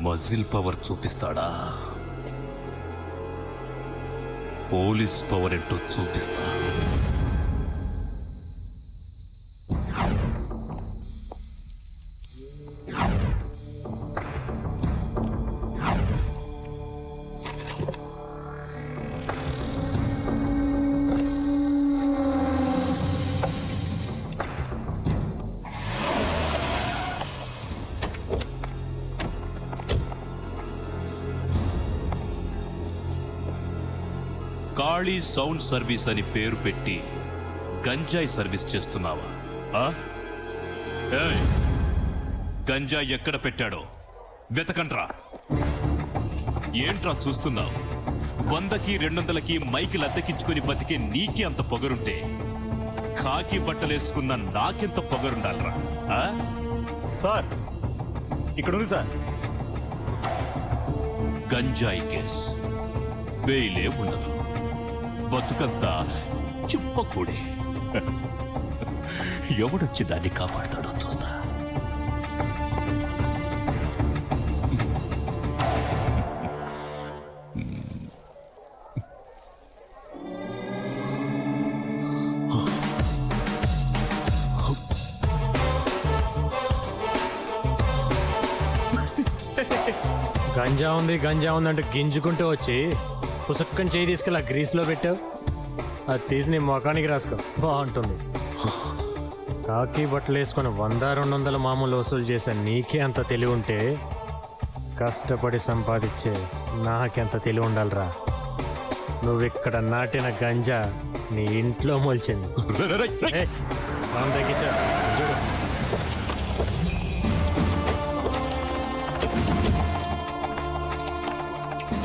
Muscle power చూపిస్తాడా? Police power ఏంటో చూపిస్తా. కాళీ సౌండ్ సర్వీస్ అని పేరు పెట్టి గంజాయి సర్వీస్ చేస్తున్నావా? గంజాయి ఎక్కడ పెట్టాడో వెతకండ్రా. ఏంట్రా చూస్తున్నావు? 100కి 200కి మైకిల్ అద్దెకించుకుని బతికే నీకే అంత పొగరుంటే కాకి బట్టలేసుకున్న నాకెంత పొగరుండాలరా? సార్ ఇక్కడ ఉంది సార్. గంజాయి కేస్ బెయిలే ఉండదు, బతుకంతా చిప్పకూడే. ఎవడొచ్చి దాన్ని కాపాడుతాడో చూస్తా. గంజా ఉంది అంటే గింజుకుంటూ వచ్చి పుసక్కని చేయి తీసుకెళ్ళి ఆ గ్రీస్లో పెట్టావు. అది తీసి నీ ముఖానికి రాసుకో, బాగుంటుంది. కాకి బట్టలు వేసుకొని 100-200 మామూలు వసూలు చేసే నీకే అంత తెలివి ఉంటే కష్టపడి సంపాదించే నాకెంత తెలివి ఉండాలిరా. నువ్విక్కడ నాటిన గంజా నీ ఇంట్లో మొలిచింది. సౌండ్ తగ్గించా చూడు.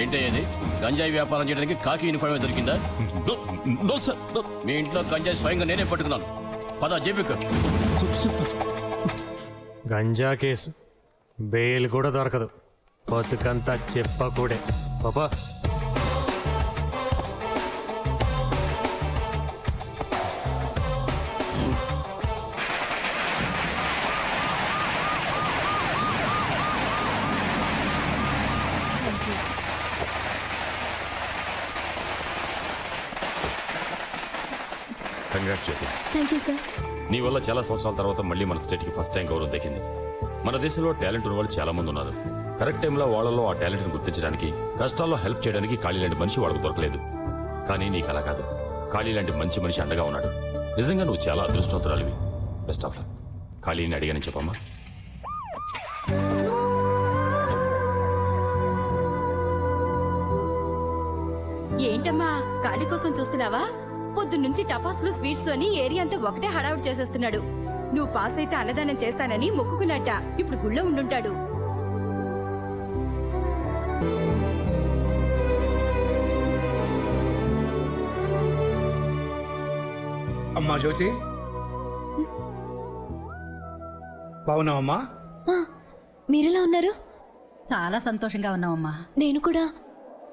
ఏంటయ్యేది? గంజాయి వ్యాపారం చేయడానికి కాకి యూనిఫామ్ దొరికిందా? మీ ఇంట్లో గంజాయి స్వయంగా నేనే పట్టుకున్నాను. పద జేబుకు. గంజా కేసు బెయిల్ కూడా దొరకదు, బతుకంతా చెప్పకూడే. పాపా థ్యాంక్ యూ సార్. నీ వల్ల చాలా సంవత్సరాల తర్వాత మళ్ళీ మన స్టేట్కి ఫస్ట్ టైం గౌరవం దక్కింది. మన దేశంలో టాలెంట్ ఉన్న వాళ్ళు చాలా మంది ఉన్నారు. కరెక్ట్ టైంలో వాళ్ళలో ఆ టాలెంట్ని గుర్తించడానికి, కష్టాల్లో హెల్ప్ చేయడానికి ఖాళీ లాంటి మనిషి వాళ్ళకు దొరకలేదు. కానీ నీకు అలా కాదు, ఖాళీ లాంటి మంచి మనిషి అండగా ఉన్నాడు. నిజంగా నువ్వు చాలా అదృష్టవంతురాలివి. Best of luck. ఖాళీని అడిగానని చెప్పమ్మా. ఏంటమ్మా ఖాళీ కోసం చూస్తున్నావా? పొద్దున్నుంచి టపాసులు స్వీట్స్ అని ఏరియా అంతా ఒకటే హడావుడి చేసేస్తున్నాడు. నువ్వు పాస్ అయితే అన్నదానం చేస్తానని మొక్కుకున్నట్ట. ఇప్పుడు గుళ్ళో ఉండుంటాడు. అమ్మా జ్యోతి, బాగున్నావమ్మా? మీరెలా ఉన్నారు? చాలా సంతోషంగా ఉన్నావమ్మా. నేను కూడా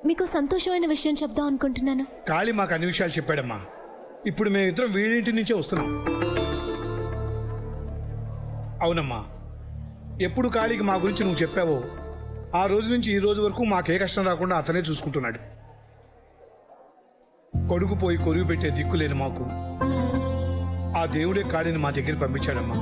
మీకు సంతోషమైన విషయం చెప్దాం అనుకుంటున్నాను. కాళీ మాకు అన్ని విషయాలు చెప్పాడమ్మా. ఇప్పుడు మేమిద్దరం వీడింటి నుంచే వస్తున్నాం. అవునమ్మా, ఎప్పుడు కాళీకి మా గురించి నువ్వు చెప్పావో ఆ రోజు నుంచి ఈ రోజు వరకు మాకే కష్టం రాకుండా అతనే చూసుకుంటున్నాడు. కొడుకు పోయి కొరుగు పెట్టే దిక్కులేని మాకు ఆ దేవుడే కాళీని మా దగ్గర పంపించాడమ్మా.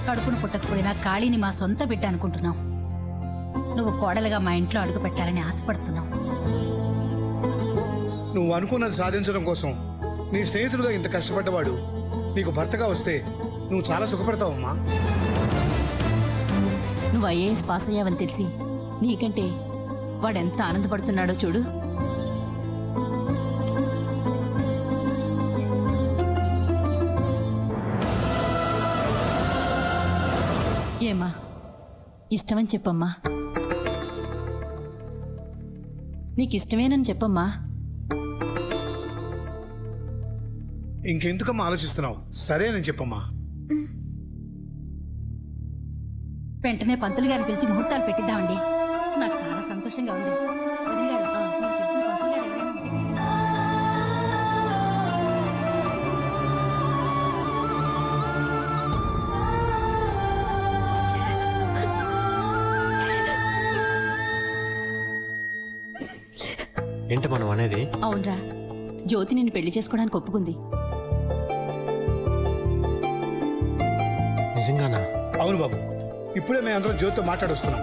కడుపును పుట్టకపోయినా కాళీని మా సొంత బిడ్డ అనుకుంటున్నాం. నువ్వు కోడలుగా మా ఇంట్లో అడుగు పెట్టాలని ఆశపడుతున్నావు. నువ్వు అనుకున్నది సాధించడం కోసం నీ స్నేహితుడుగా ఇంత కష్టపడ్డవాడు నీకు భర్తగా వస్తే నువ్వు చాలా సుఖపడతావమ్మా. నువ్వు ఐఏఎస్ పాస్ అయ్యావని తెలిసి నీకంటే వాడెంత ఆనందపడుతున్నాడో చూడు. ఏమా ఇష్టమని చెప్పమ్మా. నీకిష్టమేనని చెప్పమ్మా. ఇంకెందుకమ్మా ఆలోచిస్తున్నావు? సరేనని చెప్పమ్మా. వెంటనే పంతులు గారిని పిలిచి ముహూర్తాలు పెట్టిద్దామండి. నాకు చాలా సంతోషంగా ఉంది. వదిన గారు, మీకు తెలిసిన పంతులు గారు ఎవరైనా ఉంటే- ఏంటి మనం అనేది? అవునరా, జ్యోతి నిన్ను పెళ్లి చేసుకోవడానికి ఒప్పుకుంది. నిజంగానా? అవును బాబు, ఇప్పుడే మేము అందరం జ్యోతితో మాట్లాడొస్తున్నాం.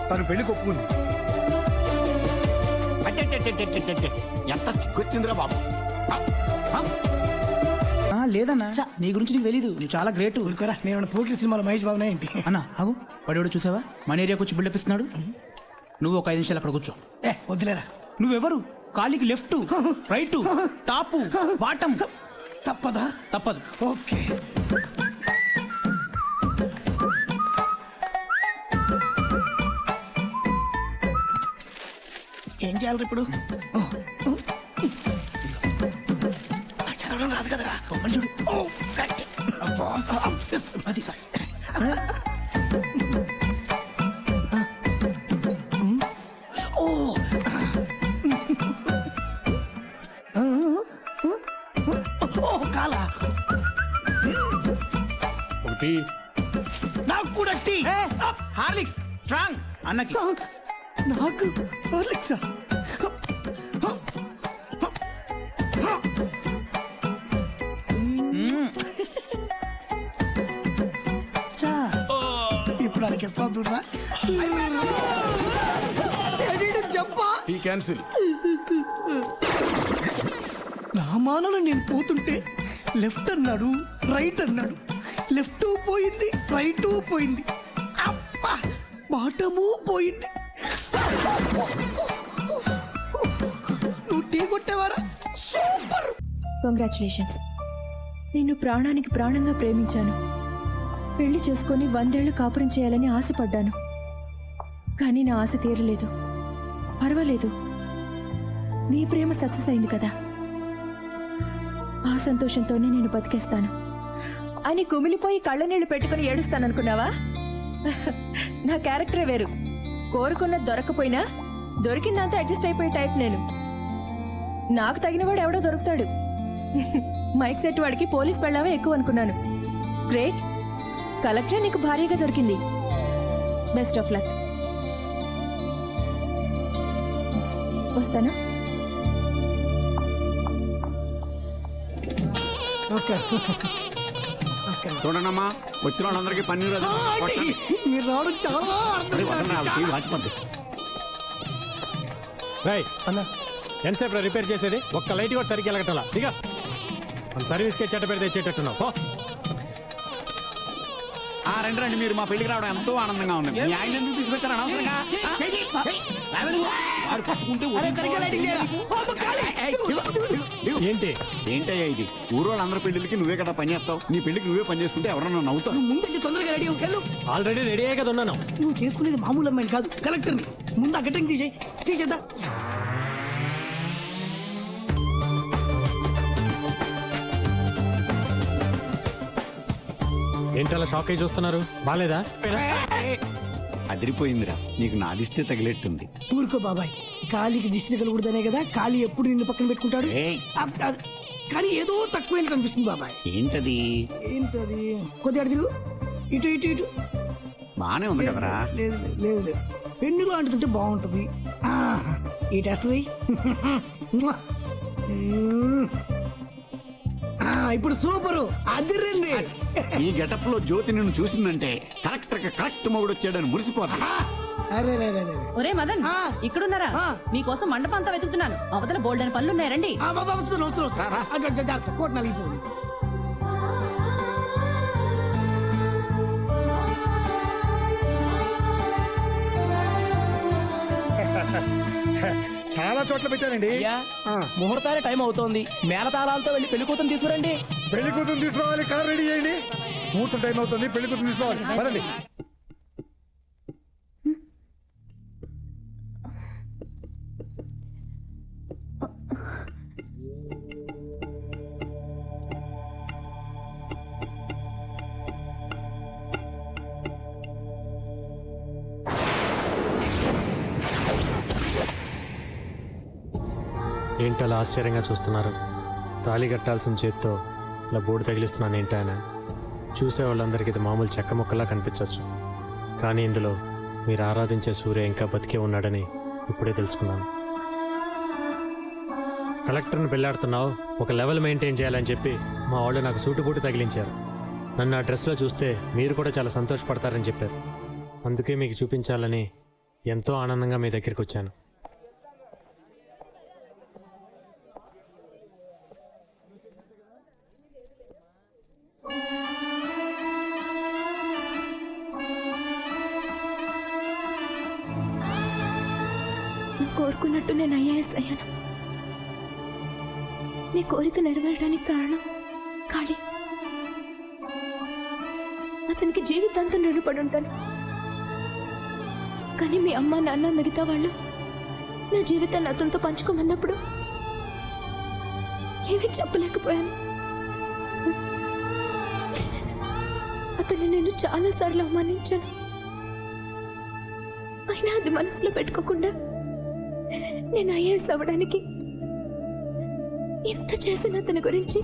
తను పెళ్లి ఒప్పుకుంది. ఎంత సిగ్గొచ్చిందిరా బాబు. లేదన్నా నీ గురించి నీకు తెలీదు, నువ్వు చాలా గ్రేట్. నేను పోటీ సినిమాలో మహేష్ బాబునే ఏంటి? అన్నా ఆగు, వాడు చూసావా మన ఏరియాకి వచ్చి బిల్డప్ ఇస్తున్నాడు. నువ్వు ఒక 5 నిమిషాలు అక్కడ కూర్చో. వద్దులేరా. నువ్వెవరు? కాలికి లెఫ్ట్, రైట్, టాప్, బాటం. తప్పదా? తప్పదు. ఓకే. ఏం చేయాలి ఇప్పుడు? చదవడం రాదు కదరా. చూడు. కరెక్ట్. అది సార్. కాలా ఒకటి నాకు కూడా టీ. హార్లిక్స్ స్ట్రాంగ్ అన్నకి. నాకు హార్లిక్సా? ఇప్పుడు అడిగి ఇస్తాం చూడరా. చెప్పా టీ క్యాన్సిల్. నా మానలో నేను పోతుంటే లెఫ్ట్ అన్నాడు, రైట్ అన్నాడు. లెఫ్ట్ పోయింది, రైట్ పోయింది, అబ్బా బాటము పోయింది. నువ్వు టీ కొట్టేవారా? సూపర్. కంగ్రాచులేషన్స్. నిన్ను ప్రాణానికి ప్రాణంగా ప్రేమించాను. పెళ్లి చేసుకొని 100 ఏళ్లు కాపురం చేయాలని ఆశపడ్డాను. కానీ నా ఆశ తీరలేదు. పర్వాలేదు, నీ ప్రేమ సక్సెస్ అయింది కదా, ఆ సంతోషంతోనే నేను బతికేస్తాను అని కుమిలిపోయి కళ్ళ నీళ్లు పెట్టుకుని ఏడుస్తాననుకున్నావా? నా క్యారెక్టరే వేరు. కోరుకున్నది దొరకపోయినా దొరికిందంతా అడ్జస్ట్ అయిపోయే టైప్ నేను. నాకు తగినవాడు ఎవడో దొరుకుతాడు. మైక్ సెట్ వాడికి పోలీస్ పెళ్ళామే ఎక్కువ అనుకున్నాను. గ్రేట్, కలెక్టర్ నీకు భారీగా దొరికింది. Best of luck. వస్తాను. నమస్కారం. నమస్కారం. చూడండమ్మా, వచ్చిన వాళ్ళందరికీ పన్నీరు అది కొట్టండి. మీరు రావడం చాలా వాచిపోద్ది. రైట్ అన్నా, ఎంతసేపు రిపేర్ చేసేది? ఒక్క లైట్ కూడా సరిగ్గా వెళ్ళగట్టాలా? ఇక మన సర్వీస్కే చెట్ట పెడితే తెచ్చేటట్టున్నావు. పో. రండి రండి, మీరు మా పెళ్లికి రావడం ఎంతో ఆనందంగా ఉంది. మీ ఆయన ఎందుకు తీసుకొచ్చారు అనవసరంగా? వాడు పట్టుకుంటే ఏంటి ఏంటయ్యా ఇది? ఊరు వాళ్ళందరి పెళ్లికి నువ్వే కదా పని చేస్తావు. నీ పెళ్లికి నువ్వే పని చేసుకుంటే ఎవరన్నా నవ్వుతావు. నువ్వు ముందు తొందరగా రెడీ వెళ్ళు. ఆల్రెడీ రెడీ అయ్యే కదా ఉన్నాను. నువ్వు చేసుకునేది మామూలు అమ్మాయిని కాదు, కలెక్టర్ని. ముందు ఆ గట్టంగి తీసేద్దా. ఏంటలా షాక్ అయి చూస్తున్నారు? బాలేదా? అదిరిపోయిందిరా, నీకు నాదిస్తే తగిలేట్టుంది. ఊరుకో బాబాయ్, కాలికి దిష్టి తగలకూడదనే కదా కాలి ఎప్పుడు నిన్ను పక్కన పెట్టుకుంటాడు. కానీ ఏదో తక్కువైనట్టు అనిపిస్తుంది బాబాయ్. ఏంటది? ఏంటది? కొద్దిగా అటు తిరుగు. ఇటు ఇటు ఇటు. బానే ఉంది కదరా? లేదు లేదు లేదు లేదు, పెన్నులో అంటుంటే బాగుంటుంది. ఈ టెస్ట్ ఇప్పుడు సూపరు, అదిరింది. ఈ గెటప్ లో జ్యోతి నిన్ను చూసిందంటే కరెక్టర్ కరెక్ట్ మొగుడు వచ్చాడని మురిసిపోతా. అరే ఒరే మదన్, ఇక్కడున్నారా? మీకోసం మండపం అంతా వెతుకుతున్నాను. అవతల బోల్డ్ అని పనులున్నాయి, రండి. కోట్ నలిగిపోయింది. చాలా చోట్ల పెట్టారండి. ముహూర్తానికి టైం అవుతోంది. మేళతాళాలతో వెళ్ళి పెళ్లి కూతురు తీసుకురండి. పెళ్లి కూతురు తీసుకురావాలి, కార్ రెడీ చేయండి. ముహూర్తం టైం అవుతుంది, పెళ్లి కూతురు తీసుకోవాలి. పదండి. ఏంటలా ఆశ్చర్యంగా చూస్తున్నారు? తాళి కట్టాల్సిన చేత్తో ఇలా బోర్డు తగిలిస్తున్నాను ఏంటైనా. చూసే వాళ్ళందరికీ ఇది మామూలు చెక్క ముక్కలా కనిపించవచ్చు, కానీ ఇందులో మీరు ఆరాధించే సూర్య ఇంకా బతికే ఉన్నాడని ఇప్పుడే తెలుసుకున్నాను. కలెక్టర్ని పెళ్ళాడుతున్నావు, ఒక లెవెల్ మెయింటైన్ చేయాలని చెప్పి మా వాళ్ళు నాకు సూటుబూటు తగిలించారు. నన్ను ఆ డ్రెస్లో చూస్తే మీరు కూడా చాలా సంతోషపడతారని చెప్పారు. అందుకే మీకు చూపించాలని ఎంతో ఆనందంగా మీ దగ్గరికి వచ్చాను. కోరుకున్నట్టు నేను ఐఏఎస్ అయ్యాను. నీ కోరిక నెరవేరడానికి కారణం కాళీ. అతనికి జీవితాంతం రుణపడి ఉంటాను. కానీ మీ అమ్మ నాన్న మిగతా వాళ్ళు నా జీవితాన్ని అతనితో పంచుకోమన్నప్పుడు ఏమీ చెప్పలేకపోయాను. అతన్ని నేను చాలాసార్లు అవమానించాను. అయినా అది మనసులో పెట్టుకోకుండా నేను ఐఏఎస్ అవ్వడానికి ఎంత చేసిన అతని గురించి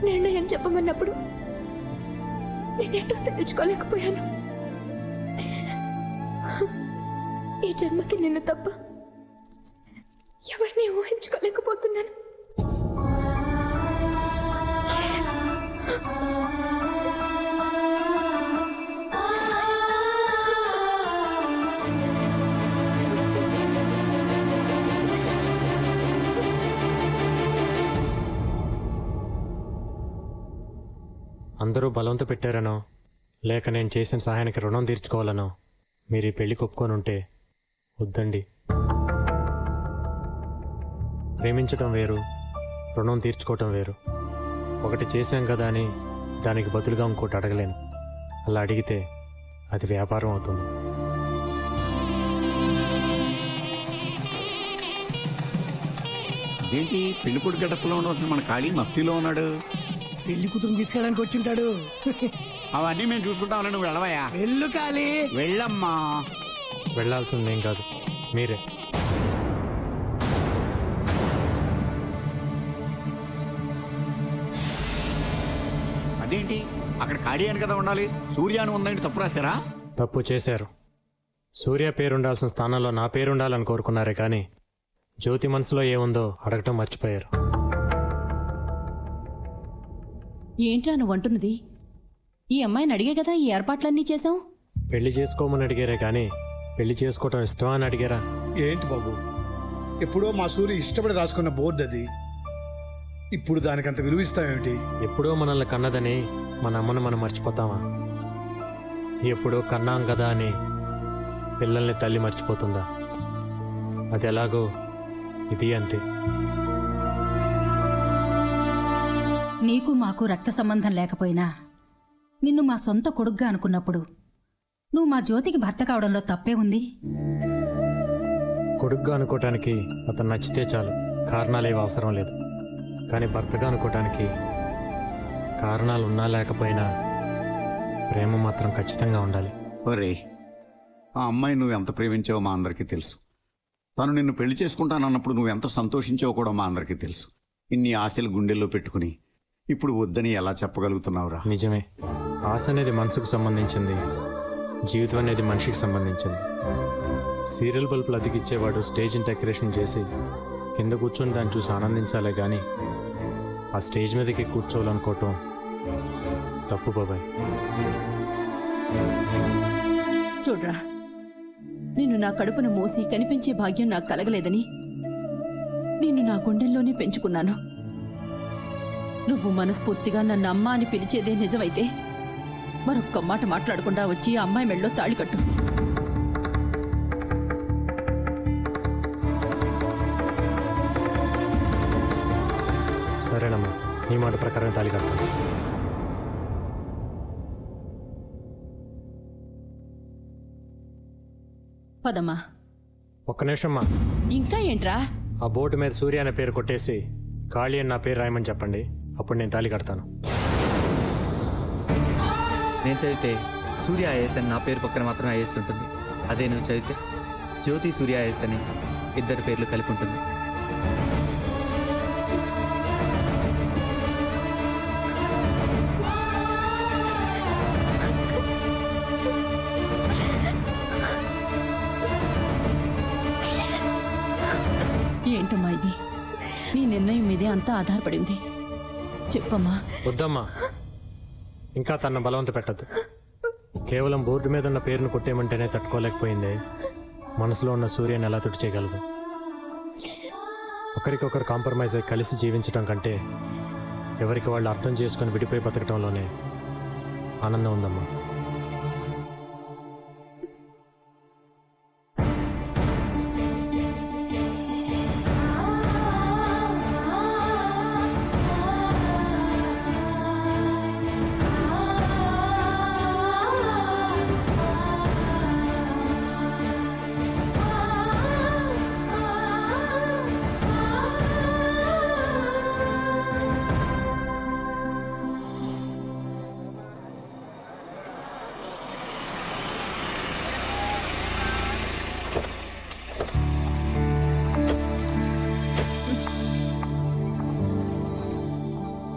నిర్ణయం చెప్పమన్నప్పుడు నేనేటో తెలుసుకోలేకపోయాను. ఈ జన్మకి నిన్ను తప్ప ఎవరిని ఊహించుకోలేకపోతున్నాను. అందరూ బలవంత పెట్టారనో లేక నేను చేసిన సహాయానికి రుణం తీర్చుకోవాలనో మీరు ఈ పెళ్లికి ఒప్పుకొని ఉంటే వద్దండి. ప్రేమించటం వేరు, రుణం తీర్చుకోవటం వేరు. ఒకటి చేశాం కదా అని దానికి బదులుగా ఇంకోటి అడగలేను. అలా అడిగితే అది వ్యాపారం అవుతుంది. ఏంటి పెళ్లి కొడుకు గడపలో ఉండవలసిన మన ఖాళీ మఫ్టీలో ఉన్నాడు. పెళ్లి కూతురుని తీసుకెళ్ళడానికి వచ్చి ఉంటాడు. అవన్నీ మేము చూసుకుంటామని నువ్వు వెళ్ళవయ్యా. వెళ్ళు కాళీ. వెళ్ళమ్మా. వెళ్ళాల్సిందేం కాదు, మీరే. అదేంటి అక్కడ ఖాళీ అని కదా ఉండాలి, సూర్యాను ఉందండి తప్పు రాశారా? తప్పు చేశారు. సూర్య పేరుండాల్సిన స్థానంలో నా పేరుండాలని కోరుకున్నారే కానీ జ్యోతి మనసులో ఏముందో అడగటం మర్చిపోయారు. ఏంట్రా నువ్వు అంటున్నది? ఈ అమ్మాయిని అడిగే కదా ఈ ఏర్పాట్లన్నీ చేశాం. పెళ్లి చేసుకోమని అడిగారే కానీ పెళ్లి చేసుకోవటం ఇష్టమా అని అడిగారా? ఏంటి బాబు, ఎప్పుడో మా సూర్య ఇష్టపడి రాసుకున్న బోర్డు అది. ఇప్పుడు దానికి అంత విలువ ఇస్తామేమిటి? ఎప్పుడో మనల్ని కన్నదని మన అమ్మను మనం మర్చిపోతామా? ఎప్పుడో కన్నాం కదా అని పిల్లల్ని తల్లి మర్చిపోతుందా? అది ఎలాగో ఇది అంతే. నీకు మాకు రక్త సంబంధం లేకపోయినా నిన్ను మా సొంత కొడుగ్గా అనుకున్నప్పుడు నువ్వు మా జ్యోతికి భర్త కావడంలో తప్పే ఉంది. కొడుగ్గా అనుకోవటానికి అతను నచ్చితే చాలు, కారణాలేవి అవసరం లేదు. కానీ భర్తగా అనుకోవటానికి కారణాలు ఉన్నా లేకపోయినా ప్రేమ మాత్రం ఖచ్చితంగా ఉండాలి. ఒరే, ఆ అమ్మాయి నువ్వు ఎంత ప్రేమించావో మా అందరికీ తెలుసు. తను నిన్ను పెళ్లి చేసుకుంటానన్నప్పుడు నువ్వు ఎంత సంతోషించావో కూడా మా అందరికీ తెలుసు. ఇన్ని ఆశలు గుండెల్లో పెట్టుకుని ఇప్పుడు వద్దని ఎలా చెప్పగలుగుతున్నావురా? నిజమే, ఆశ అనేది మనసుకు సంబంధించింది, జీవితం అనేది మనిషికి సంబంధించింది. సీరియల్ బల్బులు అతికిచ్చేవాడు స్టేజ్ని డెకరేషన్ చేసి కింద కూర్చొని దాన్ని చూసి ఆనందించాలే కానీ ఆ స్టేజ్ మీదకి కూర్చోవాలనుకోవటం తప్పు బాబాయ్. చూడ్రా, నిన్ను నా కడుపును మోసి కనిపించే భాగ్యం నాకు కలగలేదని నిన్ను నా గుండెల్లోనే పెంచుకున్నాను. నువ్వు మనస్ఫూర్తిగా నన్ను అమ్మ అని పిలిచేదే నిజమైతే మరొక్క మాట మాట్లాడకుండా వచ్చి ఆ అమ్మాయి మెళ్ళలో తాళి కట్టు. సరేనమ్మా, నీ మాట ప్రకారం తాళి కడతాను. పదమ్మా. ఒక్క నిమిషమ్మా. ఇంకా ఏంట్రా? ఆ బోర్డు మీద సూర్య అనే పేరు కొట్టేసి ఖాళీ అని నా పేరు రాయమని చెప్పండి, అప్పుడు నేను తాళి కడతాను. నేను చదివితే సూర్య ఐఏఎస్ అని నా పేరు పక్కన మాత్రం ఐఏఎస్ ఉంటుంది. అదే నువ్వు చదివితే జ్యోతి సూర్య ఐఏఎస్ అని ఇద్దరి పేర్లు కలిపి ఉంటుంది. ఏమిటమ్మా ఇది? నీ నిర్ణయం మీదే అంతా ఆధారపడింది. చెప్పమ్మా. వద్దమ్మా, ఇంకా తన బలవంత పెట్టద్దు. కేవలం బోర్డు మీద ఉన్న పేరును కొట్టేయమంటేనే తట్టుకోలేకపోయింది. మనసులో ఉన్న సూర్యని ఎలా తుడి చేయగలదు? ఒకరికొకరు కాంప్రమైజ్ అయి కలిసి జీవించడం కంటే ఎవరికి వాళ్ళు అర్థం చేసుకొని విడిపోయి బతకటంలోనే ఆనందం ఉందమ్మా.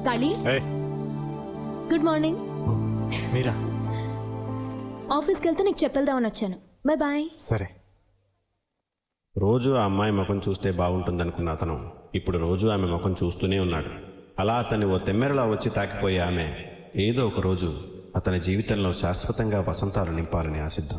కాళీ, ఏయ్, గుడ్ మార్నింగ్. మీరా? ఆఫీస్కి వెళ్తే నీకు చెప్పేద్దామని వచ్చాను. Bye bye. సరే. రోజు ఆ అమ్మాయి ముఖం చూస్తే బాగుంటుందనుకున్న అతను ఇప్పుడు రోజు ఆమె ముఖం చూస్తూనే ఉన్నాడు. అలా అతన్ని ఓ తెమ్మెరలా వచ్చి తాకిపోయే ఆమె ఏదో ఒక రోజు అతని జీవితంలో శాశ్వతంగా వసంతాలు నింపాలని ఆశిద్దాం.